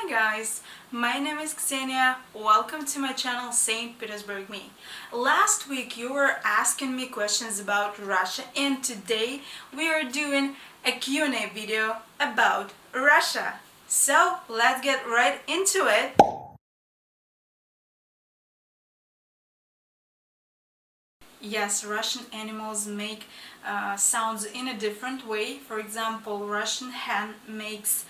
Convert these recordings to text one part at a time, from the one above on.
guys, my name is Ksenia. Welcome to my channel St.Petersburg-me. Last week you were asking me questions about Russia, and today we are doing a Q&A video about Russia. So let's get right into it. Yes, Russian animals make sounds in a different way. For example, Russian hen makes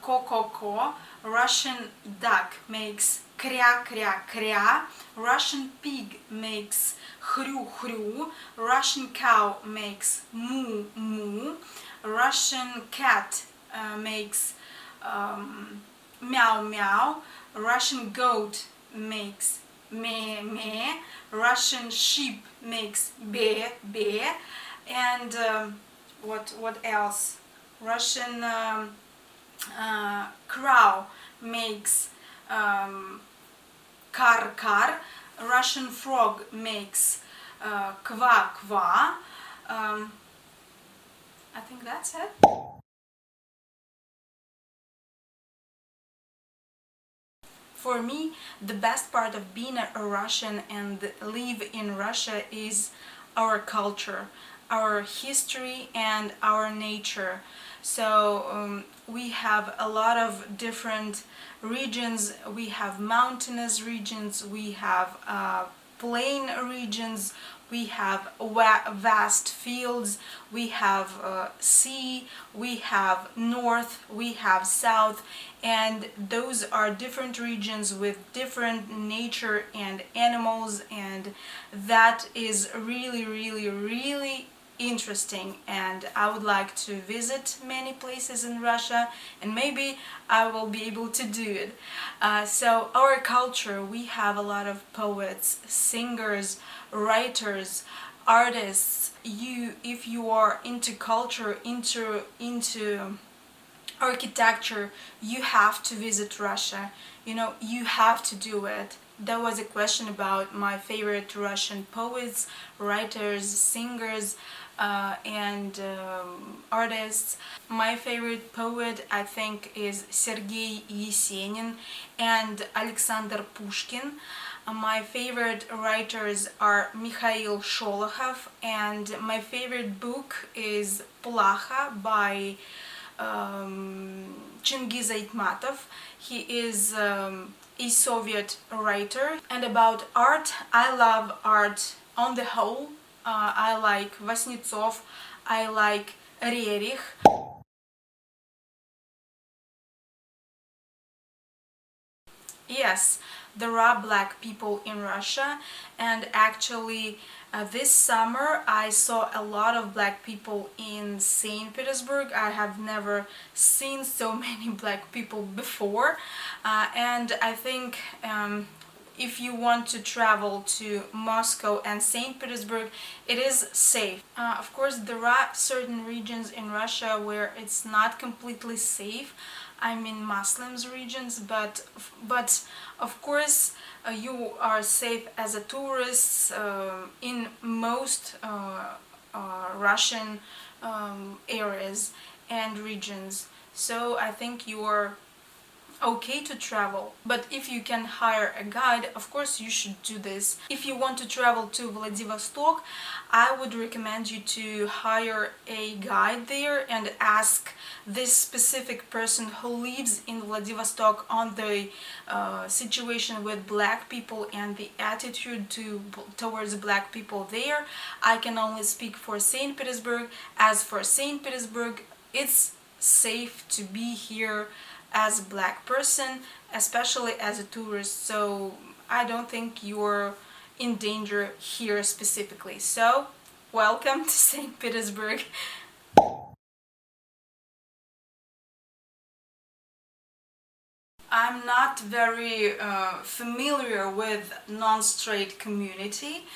ko-ko-ko, Russian duck makes krya-krya-krya, Russian pig makes hru-hru, Russian cow makes moo-moo, Russian cat makes meow-meow, Russian goat makes meh-meh, Russian sheep makes be-be, and what else? Russian crow makes kar-kar, Russian frog makes kva-kva. I think that's it. For me, the best part of being a Russian and live in Russia is our culture, our history, and our nature. So we have a lot of different regions. We have mountainous regions, we have plain regions, we have vast fields, we have sea, we have north, we have south, and those are different regions with different nature and animals, and that is really interesting, and I would like to visit many places in Russia, and maybe I will be able to do it. So our culture, we have a lot of poets, singers, writers, artists. If you are into culture, into architecture, you have to visit Russia. You have to do it. There was a question about my favorite Russian poets, writers, singers, and artists. My favorite poet, I think, is Sergei Yesenin and Alexander Pushkin. My favorite writers are Mikhail Sholokhov, and my favorite book is Plaha by Chingiz Aitmatov. He is a Soviet writer. And about art, I love art on the whole. I like Vasnetsov, I like Rerich. Yes, there are black people in Russia, and actually this summer I saw a lot of black people in St. Petersburg. I have never seen so many black people before, and I think if you want to travel to Moscow and St. Petersburg, it is safe. Of course, there are certain regions in Russia where it's not completely safe. I mean Muslims regions, but of course you are safe as a tourist in most Russian areas and regions. So I think you are okay to travel, but if you can hire a guide, of course you should do this. If you want to travel to Vladivostok, I would recommend you to hire a guide there and ask this specific person who lives in Vladivostok on the situation with black people and the attitude towards black people there. I can only speak for St. Petersburg. As for St. Petersburg, it's safe to be here as a black person, especially as a tourist, so I don't think you're in danger here specifically. So, welcome to St. Petersburg. I'm not very familiar with non-straight community.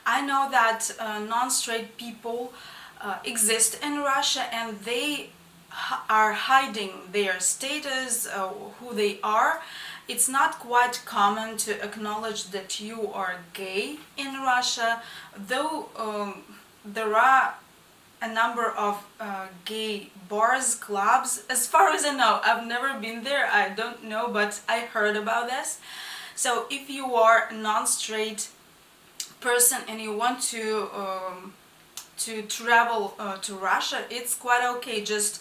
I know that non-straight people exist in Russia, and they are hiding their status, who they are. It's not quite common to acknowledge that you are gay in Russia, though there are a number of gay bars, clubs. As far as I know, I've never been there, I don't know, but I heard about this. So if you are a non-straight person and you want to travel to Russia, it's quite okay. Just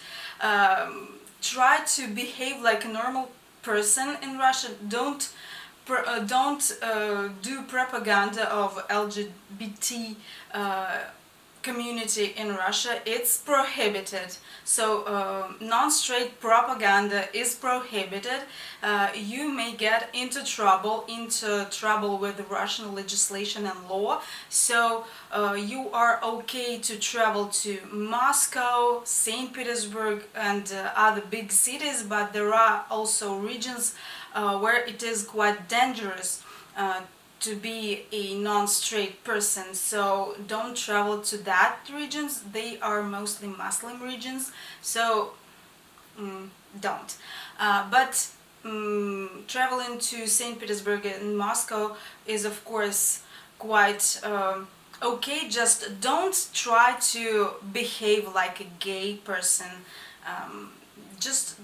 try to behave like a normal person in Russia. Don't do propaganda of LGBT community in Russia. It's prohibited. So non-straight propaganda is prohibited. You may get into trouble with Russian legislation and law. So you are okay to travel to Moscow, St. Petersburg, and other big cities, but there are also regions where it is quite dangerous to be a non-straight person, so don't travel to that regions. They are mostly Muslim regions, so don't. But traveling to St. Petersburg and Moscow is of course quite okay. Just don't try to behave like a gay person. Um, just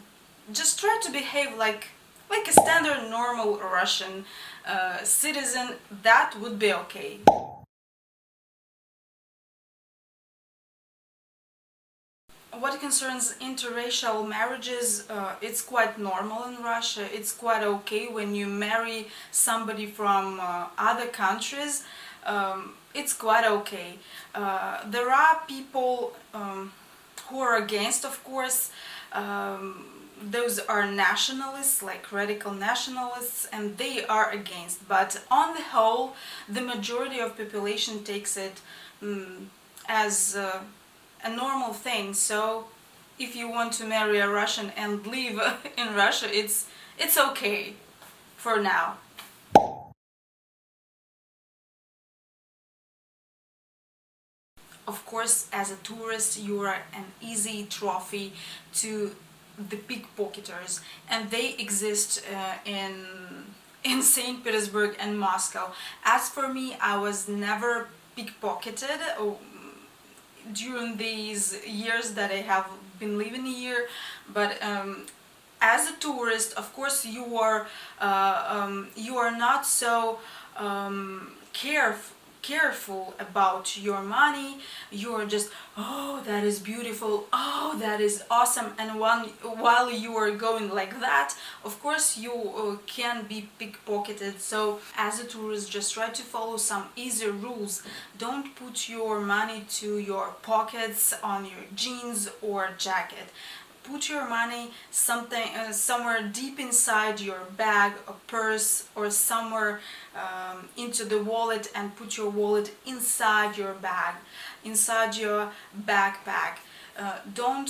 just try to behave like a standard normal Russian citizen. That would be okay. What concerns interracial marriages, it's quite normal in Russia. It's quite okay when you marry somebody from other countries. It's quite okay. There are people who are against, of course. Those are nationalists, like radical nationalists, and they are against. But on the whole, the majority of population takes it as a normal thing. So if you want to marry a Russian and live in Russia, it's okay for now. Of course, as a tourist, you are an easy trophy to the pickpocketers, and they exist in St. Petersburg and Moscow. As for me, I was never pickpocketed during these years that I have been living here, but as a tourist, of course, you are not so careful about your money. You're just, oh, that is beautiful, oh, that is awesome, and while you are going like that, of course you can be pickpocketed. So as a tourist, just try to follow some easy rules. Don't put your money to your pockets on your jeans or jacket. Put your money somewhere deep inside your bag, a purse, or somewhere into the wallet, and put your wallet inside your bag, inside your backpack. Don't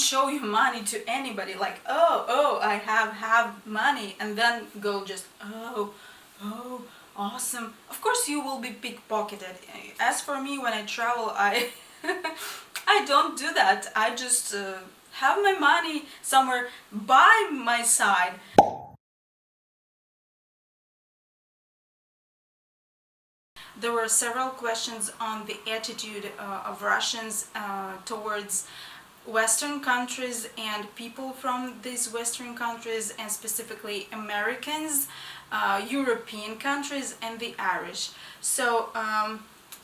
show your money to anybody, like, oh, I have money, and then go just, oh, awesome. Of course you will be pickpocketed. As for me, when I travel, I I don't do that. I just have my money somewhere by my side. There were several questions on the attitude of Russians towards Western countries and people from these Western countries, and specifically Americans, European countries, and the Irish. So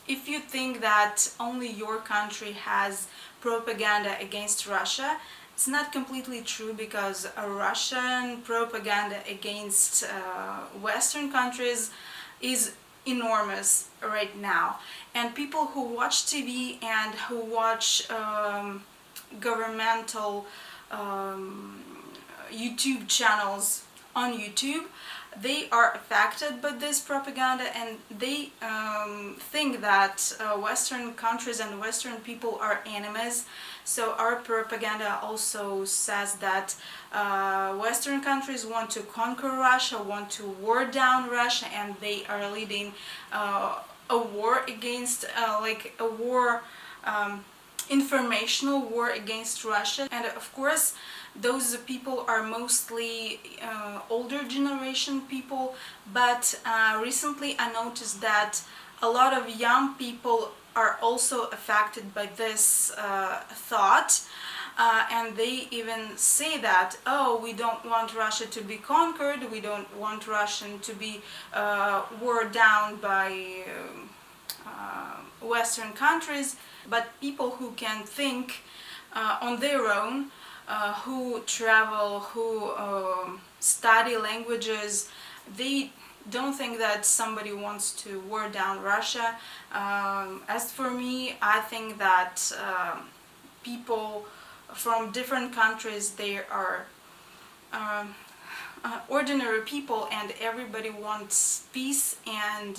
if you think that only your country has propaganda against Russia, it's not completely true, because Russian propaganda against Western countries is enormous right now. And people who watch TV and who watch governmental YouTube channels on YouTube, they are affected by this propaganda, and they think that Western countries and Western people are enemies. So our propaganda also says that Western countries want to conquer Russia, want to war down Russia, and they are leading a war against, like a war, informational war against Russia. And of course, those people are mostly older generation people, but recently I noticed that a lot of young people are also affected by this thought. And they even say that, oh, we don't want Russia to be conquered, we don't want Russia to be worn down by Western countries. But people who can think on their own, who travel, who study languages, they don't think that somebody wants to wear down Russia. As for me, I think that people from different countries, they are ordinary people, and everybody wants peace and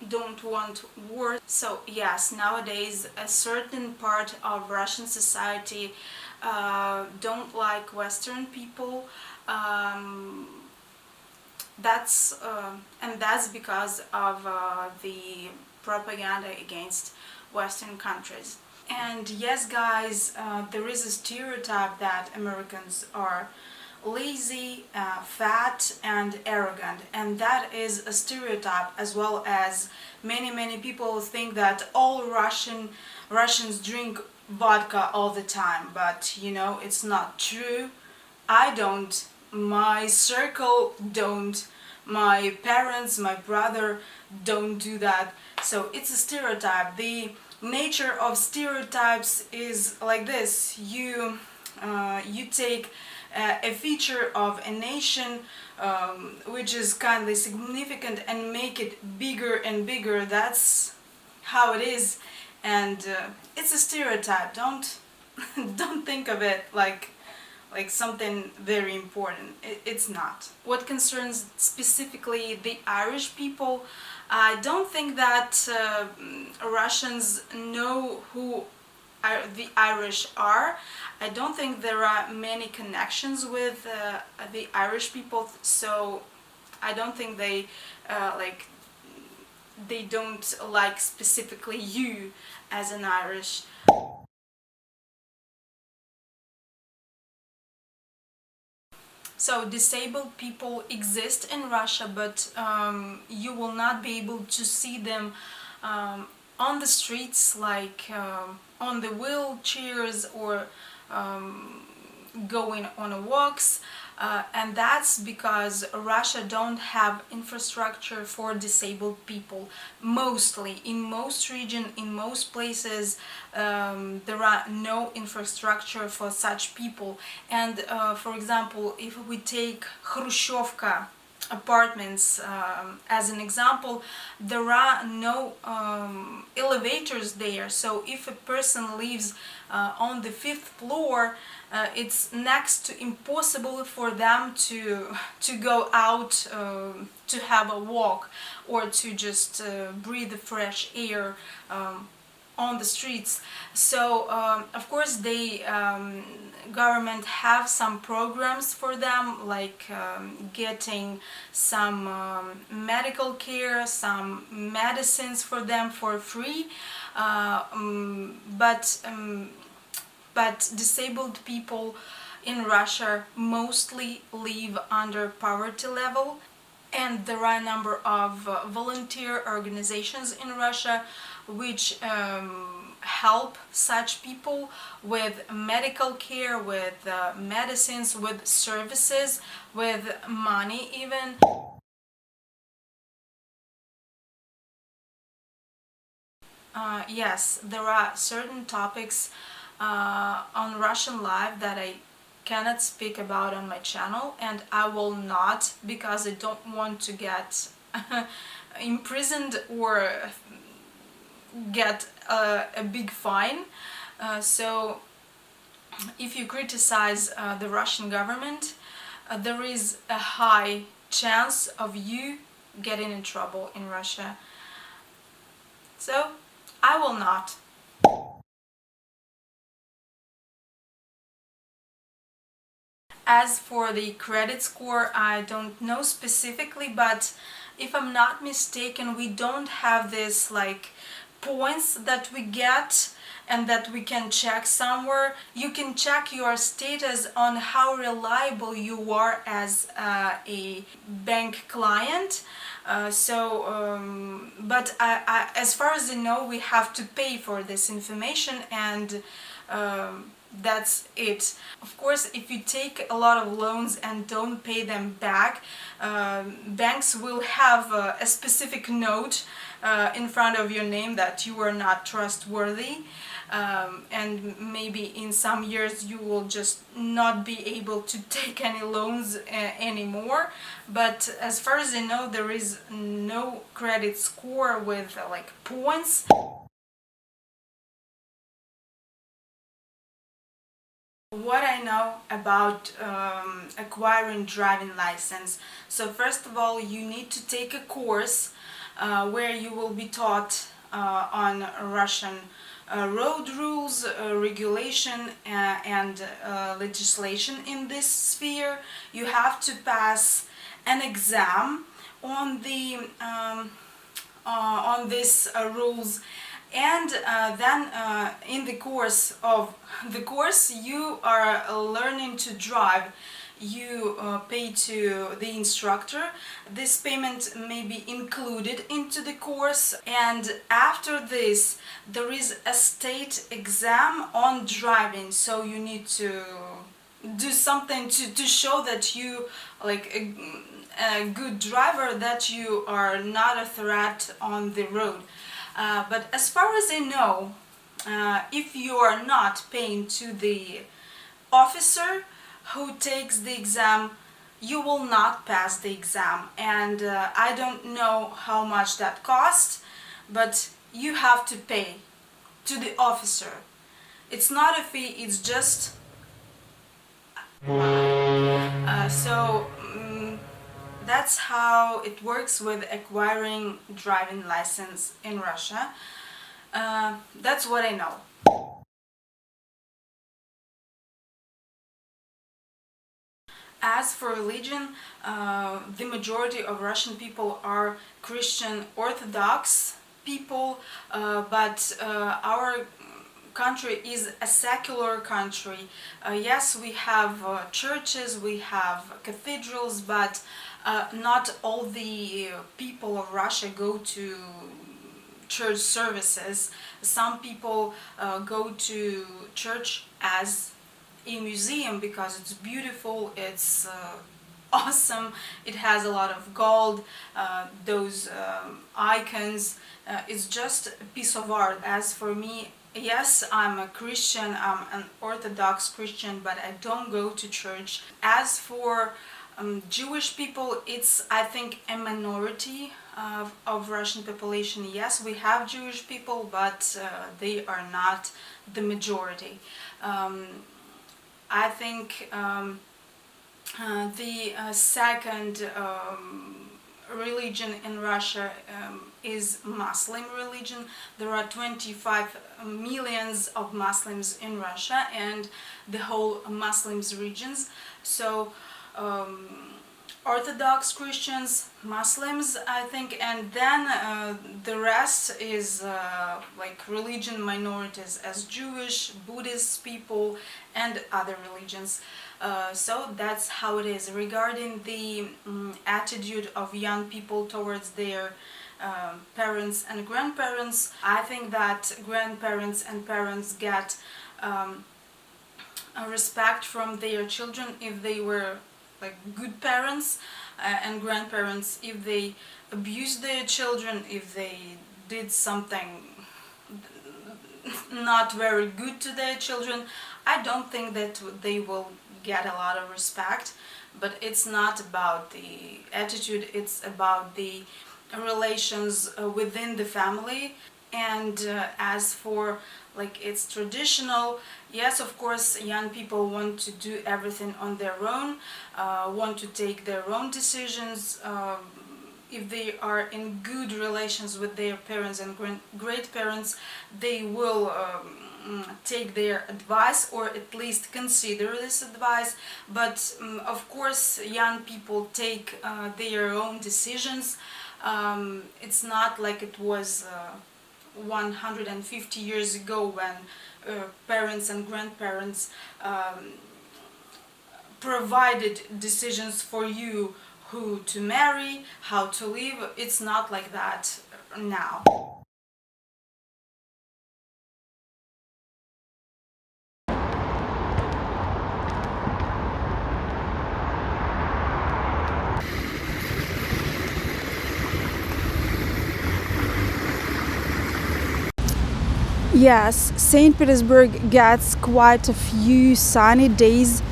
don't want war. So yes, nowadays a certain part of Russian society don't like Western people. That's because of the propaganda against Western countries. And yes, guys, there is a stereotype that Americans are lazy, fat, and arrogant, and that is a stereotype, as well as many people think that all Russians drink vodka all the time, but you know, it's not true. I don't, my circle don't, my parents, my brother don't do that. So it's a stereotype. The nature of stereotypes is like this: you take a feature of a nation which is kindly significant and make it bigger and bigger. That's how it is, and it's a stereotype. Don't don't think of it like something very important. It's not. What concerns specifically the Irish people, I don't think that Russians know who the Irish are. I don't think there are many connections with the Irish people, so I don't think they they don't like specifically you as an Irish. So disabled people exist in Russia, but you will not be able to see them on the streets, like on the wheelchairs or going on walks. And that's because Russia don't have infrastructure for disabled people. Mostly, in most regions, in most places, there are no infrastructure for such people. And for example, if we take Khrushchevka apartments as an example, there are no elevators there. So if a person lives on the fifth floor, it's next to impossible for them to go out to have a walk or to just breathe fresh air on the streets. So of course the government have some programs for them, like getting some medical care, some medicines for them for free, but disabled people in Russia mostly live under poverty level. And there are a number of volunteer organizations in Russia which help such people with medical care, with medicines, with services, with money even. Yes, there are certain topics on Russian life that I cannot speak about on my channel, and I will not, because I don't want to get imprisoned or get a big fine. So if you criticize the Russian government, there is a high chance of you getting in trouble in Russia. So I will not. As for the credit score, I don't know specifically, but if I'm not mistaken, we don't have this like points that we get, and that we can check somewhere. You can check your status on how reliable you are as a bank client. But as far as I know, we have to pay for this information, and that's it. Of course, if you take a lot of loans and don't pay them back, banks will have a specific note in front of your name that you are not trustworthy, and maybe in some years you will just not be able to take any loans anymore. But as far as I know, there is no credit score with like points. What I know about acquiring driving license. So first of all, you need to take a course where you will be taught on Russian road rules, regulation, and legislation in this sphere. You have to pass an exam on the on these rules, and then in the course of the course you are learning to drive. You pay to the instructor. This payment may be included into the course, and after this there is a state exam on driving, so you need to do something to show that you like a good driver, that you are not a threat on the road. But as far as I know, if you are not paying to the officer who takes the exam, you will not pass the exam. And I don't know how much that costs, but you have to pay to the officer. It's not a fee, it's just that's how it works with acquiring driving license in Russia. That's what I know. As for religion, the majority of Russian people are Christian Orthodox people, but our country is a secular country. Yes, we have churches, we have cathedrals, but not all the people of Russia go to church services. Some people go to church as a museum because it's beautiful, it's awesome, it has a lot of gold, those icons, it's just a piece of art. As for me, yes, I'm a Christian, I'm an Orthodox Christian, but I don't go to church. As for Jewish people, it's, I think, a minority of Russian population. Yes, we have Jewish people, but they are not the majority. I think the second religion in Russia is Muslim religion. There are 25 millions of Muslims in Russia and the whole Muslims regions. So Orthodox Christians, Muslims, I think, and then the rest is like religion minorities as Jewish, Buddhist people, and other religions. So that's how it is. Regarding the attitude of young people towards their parents and grandparents, I think that grandparents and parents get a respect from their children if they were like good parents, and grandparents if they abuse their children, if they did something not very good to their children. I don't think that they will get a lot of respect, but it's not about the attitude, it's about the relations within the family. And as for like it's traditional, yes, of course, young people want to do everything on their own, want to take their own decisions. If they are in good relations with their parents and great parents, they will take their advice, or at least consider this advice. But of course, young people take their own decisions. It's not like it was 150 years ago when parents and grandparents provided decisions for you who to marry, how to live. It's not like that now. Yes, St. Petersburg gets quite a few sunny days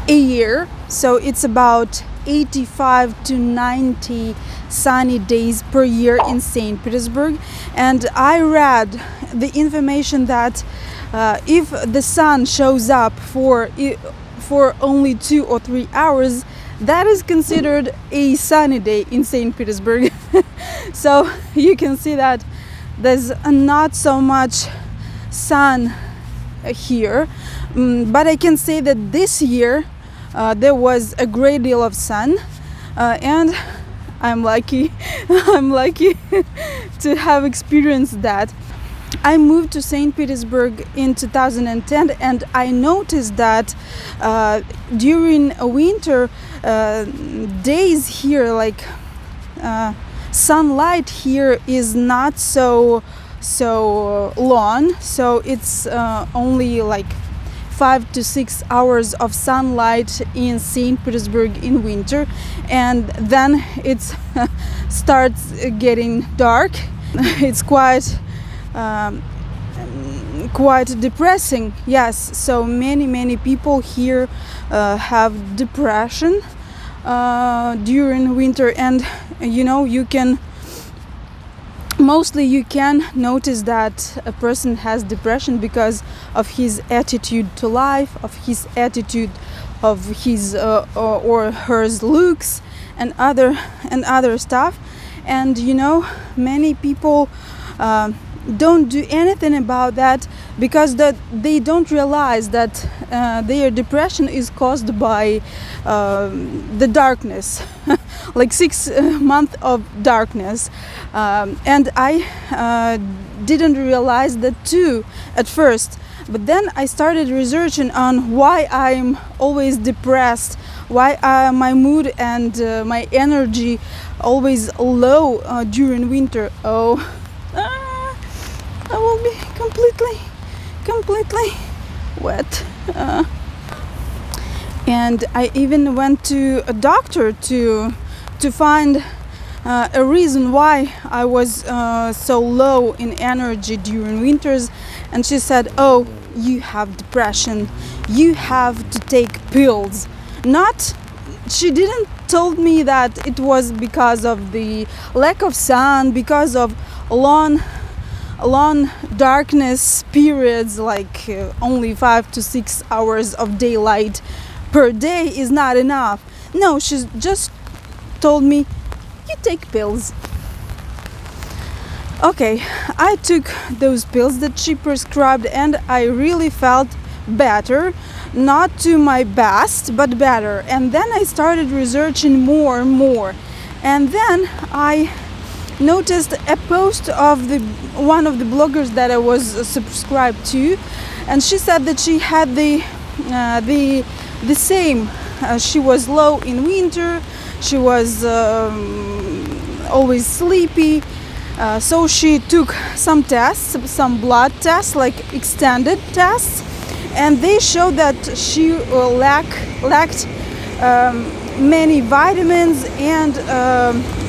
a year, so it's about 85 to 90 sunny days per year in St. Petersburg. And I read the information that if the sun shows up for only 2 or 3 hours, that is considered a sunny day in St. Petersburg. So you can see that there's not so much sun here, but I can say that this year there was a great deal of sun, and I'm lucky. I'm lucky to have experienced that. I moved to St. Petersburg in 2010, and I noticed that during winter days here, like sunlight here is not so long, so it's only like 5 to 6 hours of sunlight in St. Petersburg in winter, and then it starts getting dark. It's quite depressing. Yes, so many people here have depression during winter, and you can notice that a person has depression because of his attitude to life, of his attitude, of his or her looks, and other stuff. And many people don't do anything about that because they don't realize that their depression is caused by the darkness, like 6 months of darkness. And I didn't realize that too at first. But then I started researching on why I'm always depressed, why my mood and my energy always low during winter. I will be completely wet. And I even went to a doctor to find a reason why I was so low in energy during winters. And she said, "Oh, you have depression. You have to take pills." She didn't told me that it was because of the lack of sun, because of long darkness periods, like only 5 to 6 hours of daylight per day is not enough. No, she just told me, "You take pills." Okay, I took those pills that she prescribed, and I really felt better. Not to my best, but better. And then I started researching more and more. And then I noticed a post of one of the bloggers that I was subscribed to, and she said that she had the same. She was low in winter. She was always sleepy. So she took some tests, some blood tests, like extended tests, and they showed that she lacked many vitamins and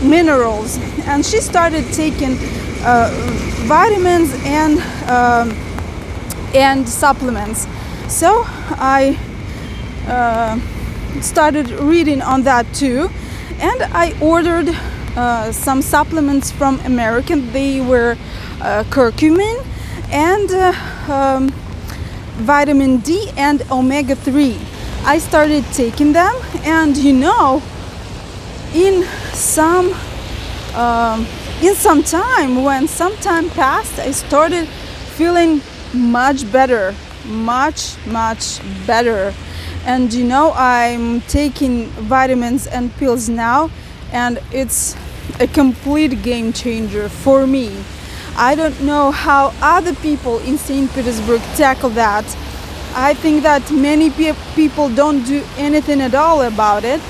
minerals. And she started taking vitamins and supplements. So I started reading on that too, and I ordered some supplements from American. They were curcumin and vitamin D and omega-3. I started taking them, and in some time, when some time passed, I started feeling much better. And I'm taking vitamins and pills now, and it's a complete game changer for me. I don't know how other people in St. Petersburg tackle that. I think that many people don't do anything at all about it,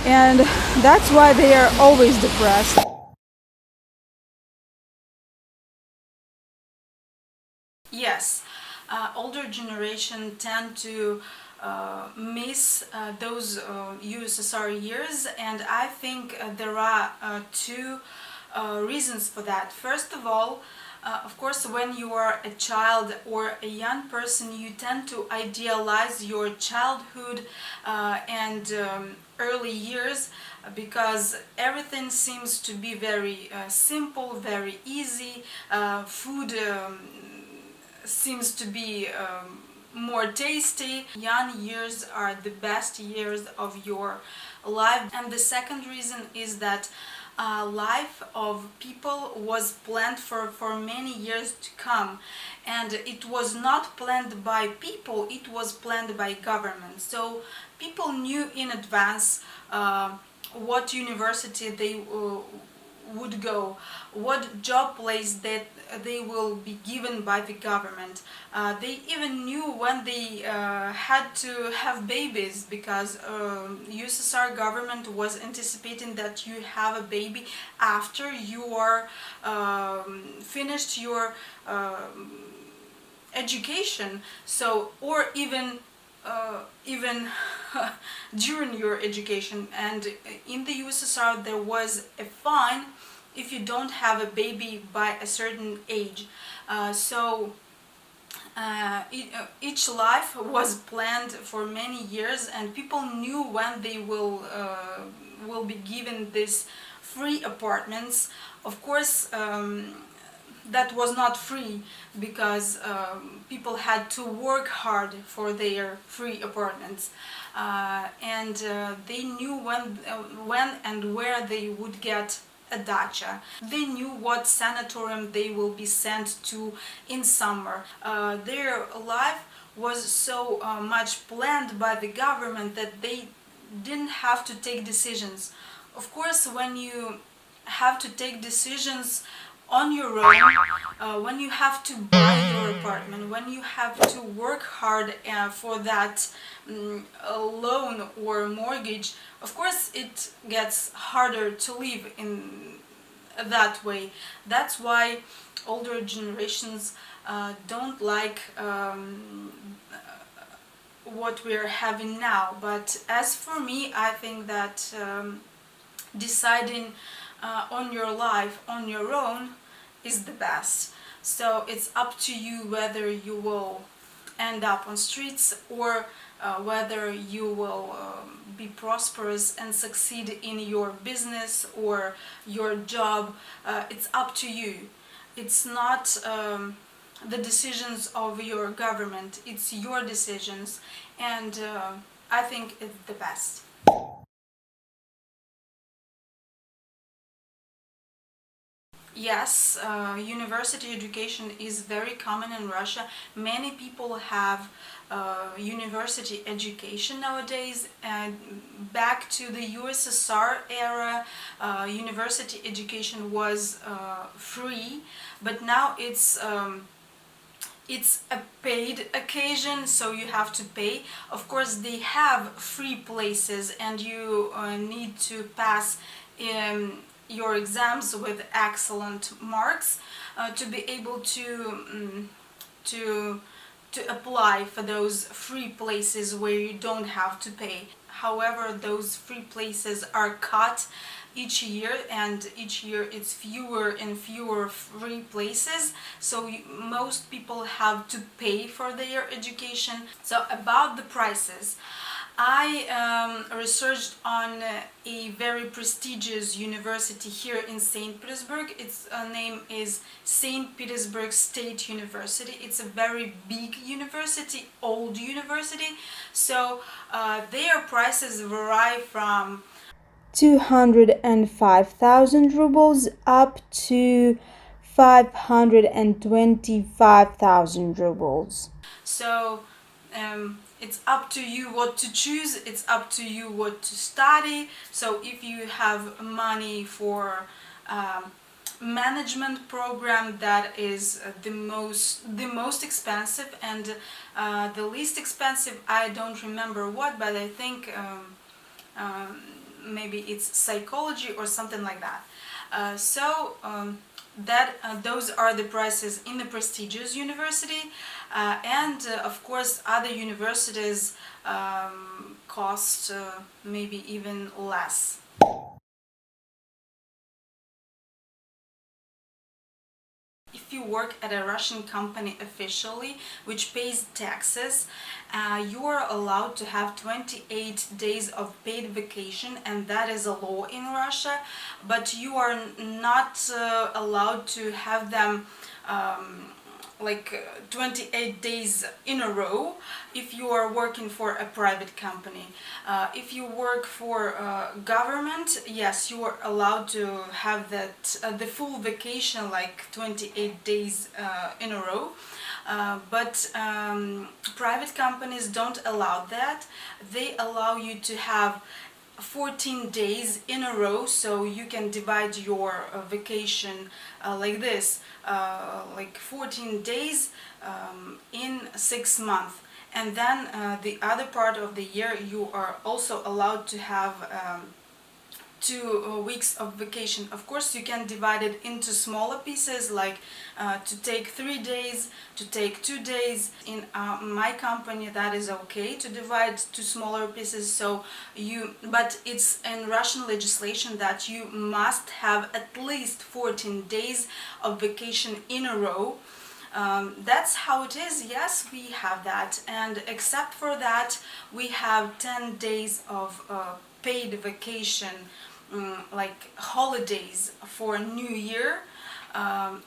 and that's why they are always depressed. Yes, older generation tend to miss those USSR years, and I think there are two reasons for that. First of all, of course, when you are a child or a young person, you tend to idealize your childhood and early years because everything seems to be very simple, very easy. Food seems to be more tasty. Young years are the best years of your life. And the second reason is that life of people was planned for many years to come, and it was not planned by people, it was planned by government. So people knew in advance what university they would go, what job place that they will be given by the government. They even knew when they had to have babies, because USSR government was anticipating that you have a baby after you are finished your education. So, or even during your education. And in the USSR there was a fine if you don't have a baby by a certain age. Each life was planned for many years, and people knew when they will be given these free apartments. Of course, that was not free, because people had to work hard for their free apartments, and they knew when and where they would get a dacha. They knew what sanatorium they will be sent to in summer. Their life was so much planned by the government that they didn't have to take decisions. Of course, when you have to take decisions on your own, when you have to buy your apartment, when you have to work hard for that loan or mortgage, of course it gets harder to live in that way. That's why older generations don't like what we're having now. But as for me, I think that deciding on your life on your own is the best. So it's up to you whether you will end up on streets, or whether you will be prosperous and succeed in your business or your job. It's up to you. It's not the decisions of your government, it's your decisions, and I think it's the best. Yes, university education is very common in Russia. Many people have university education nowadays. And back to the USSR era, university education was free, but now it's a paid occasion, so you have to pay. Of course, they have free places, and you need to pass your exams with excellent marks to be able to to apply for those free places where you don't have to pay. However, those free places are cut each year, and each year it's fewer and fewer free places, so most people have to pay for their education. So about the prices, I researched on a very prestigious university here in St. Petersburg. Its name is St. Petersburg State University. It's a very big university, old university. So their prices vary from 205,000 rubles up to 525,000 rubles. So it's up to you what to choose, it's up to you what to study. So if you have money for management program that is the most expensive, and the least expensive, I don't remember what, but I think um, maybe it's psychology or something like that. Those are the prices in the prestigious university, and of course other universities cost maybe even less. If you work at a Russian company officially, which pays taxes, you are allowed to have 28 days of paid vacation, and that is a law in Russia, but you are not allowed to have them um, 28 days in a row if you are working for a private company. If you work for government, yes, you are allowed to have the full vacation, like 28 days in a row. But private companies don't allow that. They allow you to have 14 days in a row, so you can divide your vacation like this, like 14 days in 6 months, and then the other part of the year you are also allowed to have 2 weeks of vacation. Of course, you can divide it into smaller pieces, like to take 3 days, to take 2 days. In my company, that is okay to divide to smaller pieces. But it's in Russian legislation that you must have at least 14 days of vacation in a row. That's how it is. Yes, we have that, and except for that, we have 10 days of paid vacation, like holidays for New Year.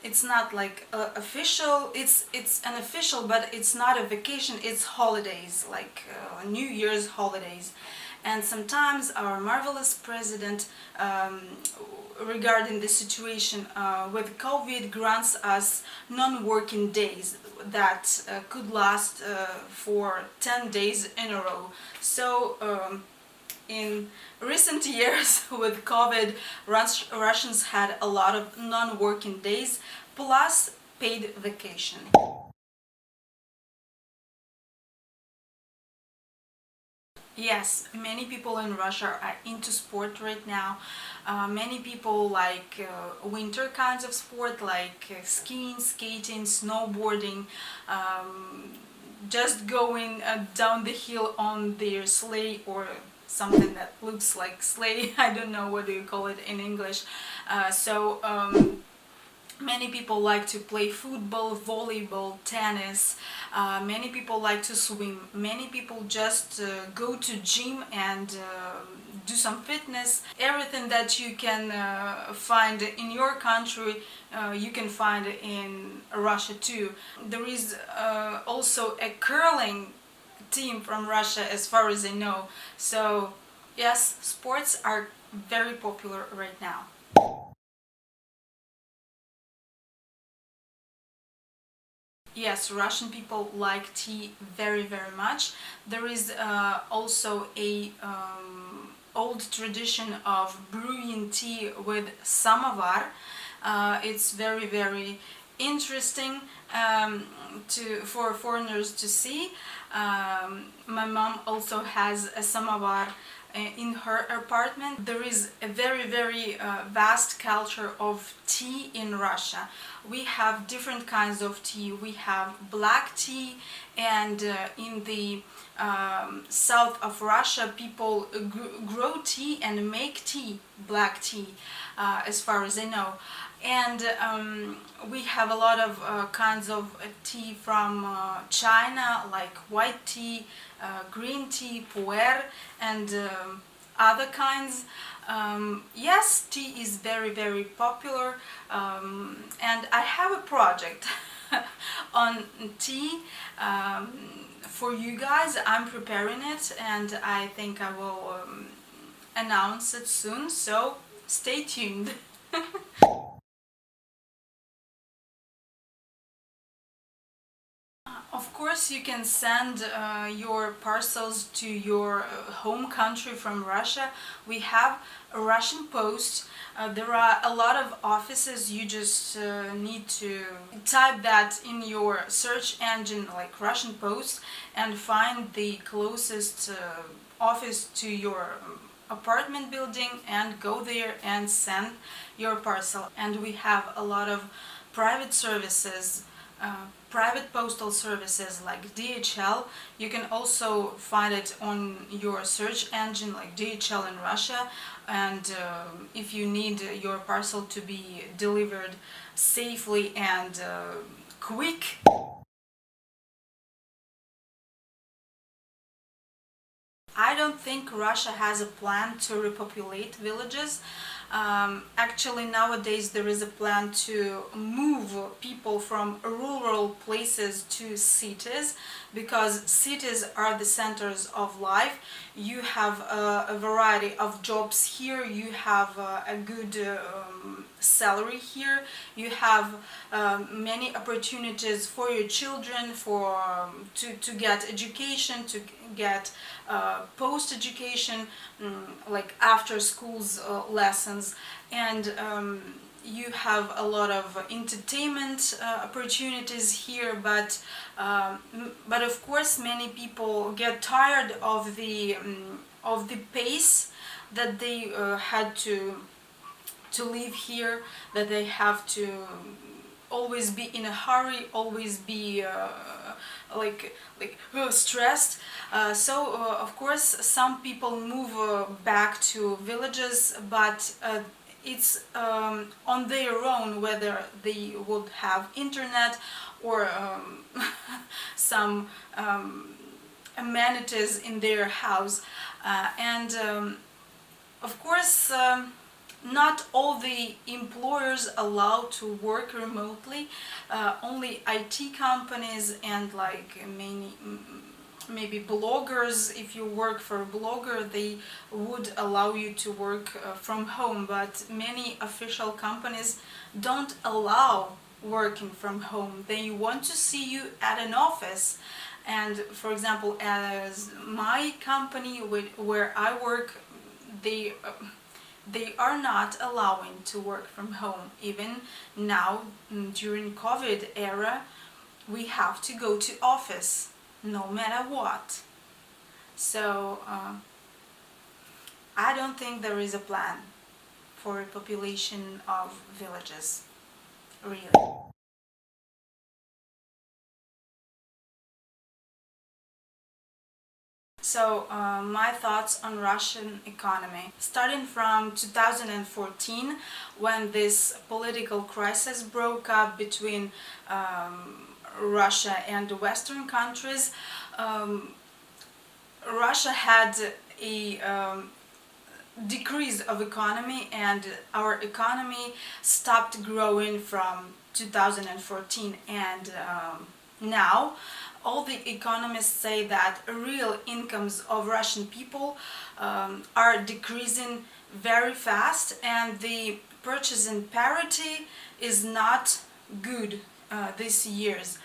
It's not like official. It's an official, but it's not a vacation. It's holidays, like New Year's holidays. And sometimes our marvelous president, regarding the situation with COVID, grants us non-working days that could last for 10 days in a row. So in recent years with COVID, Russians had a lot of non-working days plus paid vacation. Yes, many people in Russia are into sport right now. Many people like winter kinds of sport, like skiing, skating, snowboarding, just going down the hill on their sleigh, or something that looks like sleigh. I don't know what do you call it in English. Many people like to play football, volleyball, tennis. Many people like to swim. Many people just go to gym and do some fitness. Everything that you can find in your country, you can find in Russia too. There is also a curling team from Russia, as far as I know. So yes, sports are very popular right now. Yes, Russian people like tea very, very much. There is also a old tradition of brewing tea with samovar. It's very, very interesting for foreigners to see. My mom also has a samovar in her apartment. There is a very, very vast culture of tea in Russia. We have different kinds of tea. We have black tea, and in the south of Russia, people grow tea and make tea, black tea, as far as I know. And we have a lot of kinds of tea from China, like white tea, green tea, pu'er, and other kinds. Yes, tea is very, very popular, and I have a project on tea for you guys. I'm preparing it, and I think I will announce it soon, so stay tuned. Of course, you can send your parcels to your home country from Russia. We have a Russian post. There are a lot of offices. You just need to type that in your search engine, like Russian post, and find the closest office to your apartment building and go there and send your parcel. And we have a lot of private services, private postal services like DHL. You can also find it on your search engine like DHL in Russia. And if you need your parcel to be delivered safely and quick, I don't think Russia has a plan to repopulate villages. Actually, nowadays there is a plan to move people from rural places to cities, because cities are the centers of life. You have a variety of jobs here, you have a good salary here, you have many opportunities for your children to get education, to get post-education, like after schools lessons, and you have a lot of entertainment opportunities here, but of course many people get tired of the pace that they had to live here, that they have to always be in a hurry, always be stressed. So of course some people move back to villages, but it's on their own whether they would have internet or some amenities in their house. And of course not all the employers allow to work remotely. Only IT companies and like maybe bloggers, if you work for a blogger, they would allow you to work from home, but many official companies don't allow working from home. They want to see you at an office. And for example, as my company where I work, they are not allowing to work from home. Even now, during COVID era, we have to go to office no matter what. So I don't think there is a plan for a population of villages, really. So my thoughts on Russian economy. Starting from 2014, when this political crisis broke up between Russia and the Western countries, Russia had a decrease of economy, and our economy stopped growing from 2014, and now all the economists say that real incomes of Russian people are decreasing very fast, and the purchasing parity is not good these years.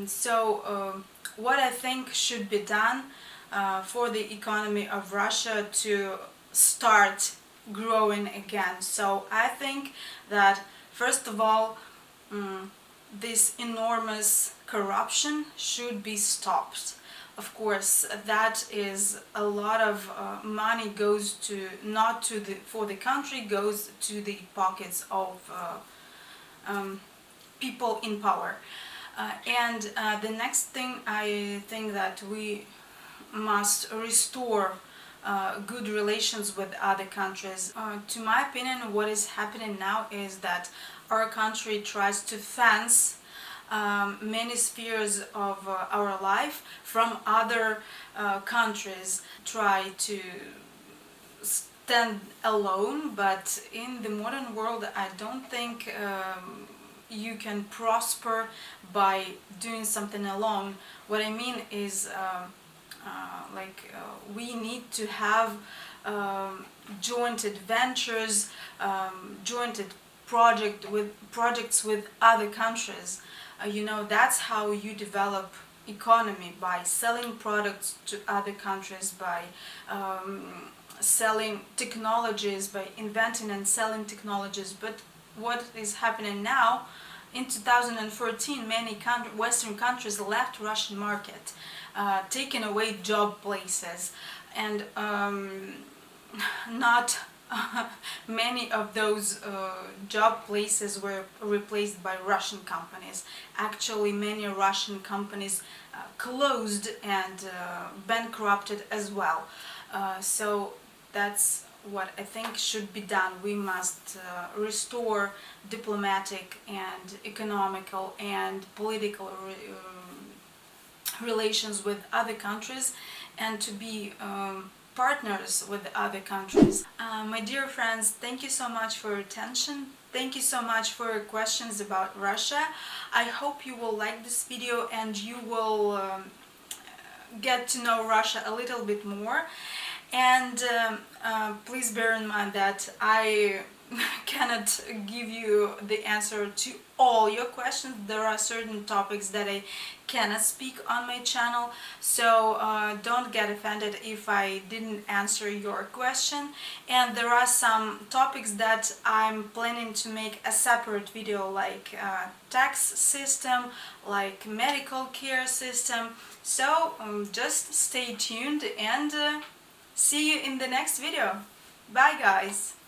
So what I think should be done for the economy of Russia to start growing again. So I think that first of all, this enormous corruption should be stopped. Of course, that is a lot of money goes to not to the for the country, goes to the pockets of people in power. And the next thing, I think that we must restore good relations with other countries. To my opinion, what is happening now is that our country tries to fence many spheres of our life from other countries, try to stand alone, but in the modern world I don't think you can prosper by doing something alone. What I mean is we need to have jointed ventures, jointed projects with other countries. That's how you develop economy, by selling products to other countries, by selling technologies, by inventing and selling technologies. But what is happening now, in 2014, many Western countries left Russian market, taking away job places, and not many of those job places were replaced by Russian companies. Actually, many Russian companies closed and bankrupted as well. So that's what I think should be done. We must restore diplomatic and economical and political relations with other countries, and to be partners with other countries. My dear friends, thank you so much for your attention. Thank you so much for your questions about Russia. I hope you will like this video and you will get to know Russia a little bit more. And please bear in mind that I cannot give you the answer to all your questions. There are certain topics that I cannot speak on my channel, so don't get offended if I didn't answer your question. And there are some topics that I'm planning to make a separate video, like tax system, like medical care system. So just stay tuned and see you in the next video. Bye guys!